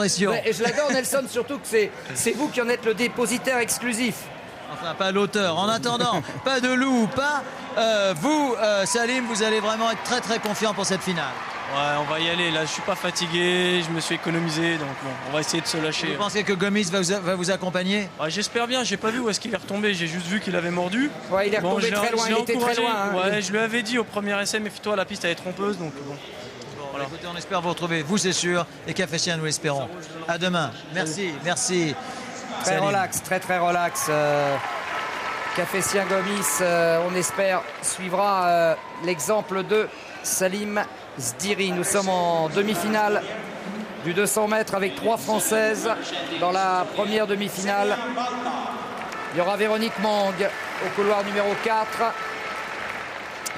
expression. Et je l'adore, Nelson, surtout que c'est vous qui en êtes le dépositaire exclusif. Enfin, pas l'auteur. En attendant, pas de loup, pas vous, Salim, vous allez vraiment être très très confiant pour cette finale. Ouais, on va y aller. Là, je suis pas fatigué, je me suis économisé, donc bon, on va essayer de se lâcher. Vous pensez que Gomis va vous accompagner? Ouais, j'espère bien. J'ai pas vu où est-ce qu'il est retombé. J'ai juste vu qu'il avait mordu. Ouais, il est retombé très loin. Il était très loin. Hein. Ouais, je lui avais dit au premier essai, méfie-toi, la piste elle est trompeuse, donc bon. Voilà. Écoutez, on espère vous retrouver, vous c'est sûr, et Cafécien, nous l'espérons. À demain. Merci, merci. Très Salim. relax, très très relax. Cafécien Gomis, on espère, suivra l'exemple de Salim Sdiri. Nous sommes en demi-finale du 200 mètres avec 3 Françaises. Dans la première demi-finale, il y aura Véronique Mang au couloir numéro 4.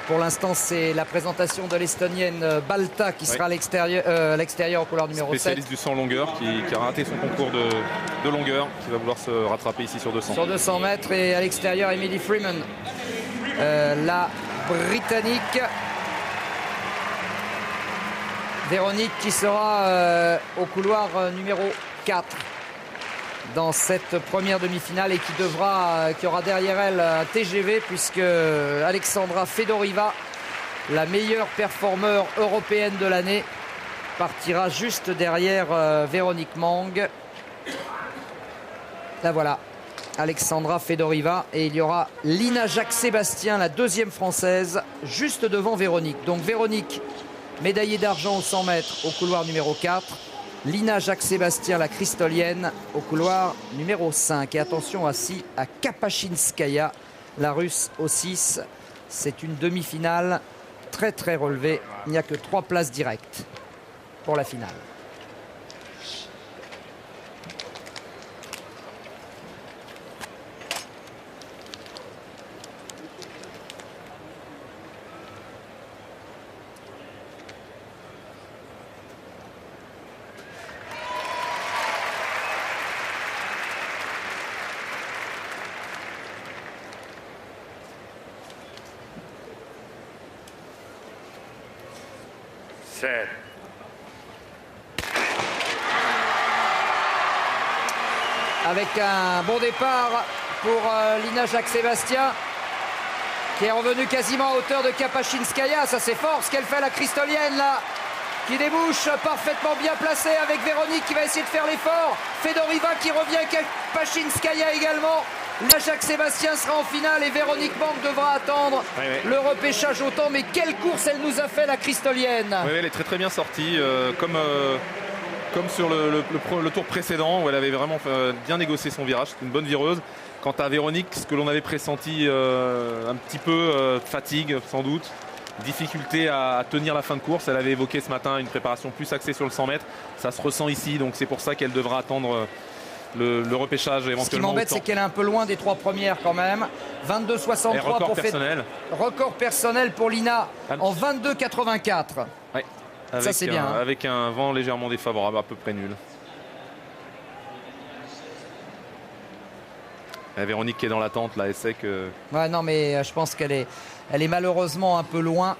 Pour l'instant, c'est la présentation de l'Estonienne Balta qui sera à l'extérieur au couloir numéro 7. Spécialiste du 100 longueur qui a raté son concours de longueur, qui va vouloir se rattraper ici sur 200. Sur 200 mètres et à l'extérieur, Emily Freeman, la Britannique. Véronique qui sera au couloir numéro 4 dans cette première demi-finale et qui aura derrière elle un TGV puisque Alexandra Fedoriva, la meilleure performeur européenne de l'année, partira juste derrière Véronique Mang. Là voilà, Alexandra Fedoriva, et il y aura Lina Jacques-Sébastien, la deuxième française, juste devant Véronique. Donc Véronique, médaillée d'argent au 100 mètres au couloir numéro 4. Lina Jacques-Sébastien, la Cristolienne, au couloir numéro 5. Et attention aussi à Kapachinskaya, la Russe au 6. C'est une demi-finale très très relevée. Il n'y a que 3 places directes pour la finale. Avec un bon départ pour Lina Jacques-Sébastien qui est revenue quasiment à hauteur de Kapachinskaya. Ça c'est fort ce qu'elle fait, la Cristolienne là, qui débouche parfaitement bien placée avec Véronique qui va essayer de faire l'effort. Fedoriva qui revient, Kapachinskaya également. Lina Jacques-Sébastien sera en finale et Véronique Mang devra attendre le repêchage au temps. Mais quelle course elle nous a fait, la Cristolienne. Oui, elle est très très bien sortie, comme sur le tour précédent où elle avait vraiment bien négocié son virage. C'est une bonne vireuse. Quant à Véronique, ce que l'on avait pressenti un petit peu, fatigue sans doute, difficulté à tenir la fin de course. Elle avait évoqué ce matin une préparation plus axée sur le 100 mètres. Ça se ressent ici, donc c'est pour ça qu'elle devra attendre le repêchage éventuellement. Ce qui m'embête, c'est qu'elle est un peu loin des 3 premières quand même. 22,63 record personnel. Record personnel pour Lina en 22,84. Ouais. Ça c'est bien. Avec un vent légèrement défavorable, à peu près nul. La Véronique qui est dans l'attente là, elle sait que... Ouais, non, mais je pense qu'elle est malheureusement un peu loin.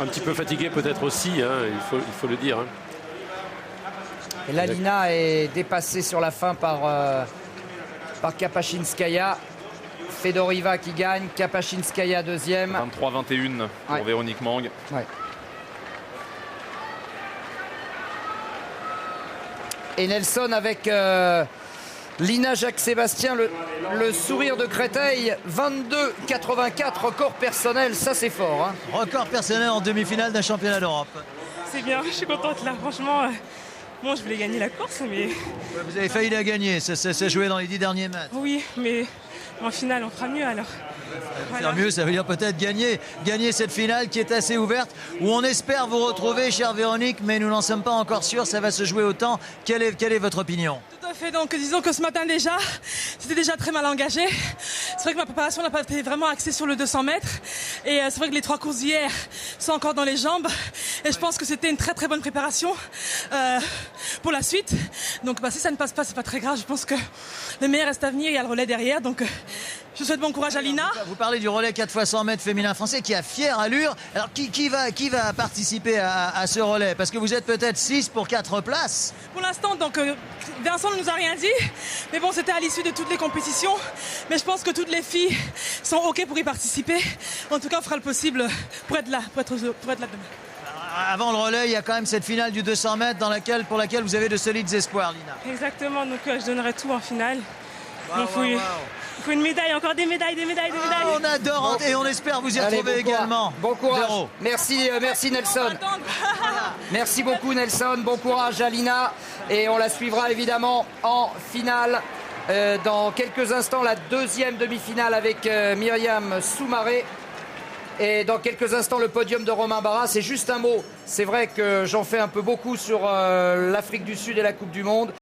Un petit peu fatiguée peut-être aussi, hein, il faut le dire. Hein. Et là, Lina est dépassée sur la fin par Kapachinskaya. Fedoriva qui gagne, Kapachinskaya deuxième. 23-21 pour Véronique Mang. Ouais. Et Nelson avec Lina Jacques-Sébastien, le sourire de Créteil, 22,84, record personnel, ça c'est fort. Hein. Record personnel en demi-finale d'un championnat d'Europe. C'est bien, je suis contente là, franchement. Bon, je voulais gagner la course, mais... Vous avez failli la gagner, ça s'est joué dans les 10 derniers mètres. Oui, mais en finale, on fera mieux alors. Voilà. Faire mieux, ça veut dire peut-être gagner cette finale qui est assez ouverte, où on espère vous retrouver, chère Véronique, mais nous n'en sommes pas encore sûrs, ça va se jouer au temps. Quelle est votre opinion? Tout à à fait. Donc disons que ce matin déjà, c'était déjà très mal engagé. C'est vrai que ma préparation n'a pas été vraiment axée sur le 200 mètres. Et c'est vrai que les 3 courses d'hier sont encore dans les jambes. Et je pense que c'était une très très bonne préparation pour la suite. Donc si ça ne passe pas, c'est pas très grave. Je pense que le meilleur reste à venir. Il y a le relais derrière. Donc je souhaite bon courage à Lina. Vous parlez du relais 4 x 100 mètres féminin français qui a fière allure. Alors qui va participer à ce relais? Parce que vous êtes peut-être 6 pour 4 places. Pour l'instant, donc Vincent ne nous a rien dit. Mais bon, c'était à l'issue de toutes les compétitions. Mais je pense que toutes les filles sont OK pour y participer. En tout cas, on fera le possible pour être là demain. Avant le relais, il y a quand même cette finale du 200 mètres pour laquelle vous avez de solides espoirs, Lina. Exactement, donc je donnerai tout en finale. Wow, Il faut une médaille, encore des médailles. On adore et on espère vous y retrouver également. Bon courage. Véro. Merci Nelson. Merci beaucoup Nelson. Bon courage à Lina. Et on la suivra évidemment en finale. Dans quelques instants, la deuxième demi-finale avec Myriam Soumaré. Et dans quelques instants, le podium de Romain Barras. C'est juste un mot. C'est vrai que j'en fais un peu beaucoup sur l'Afrique du Sud et la Coupe du Monde.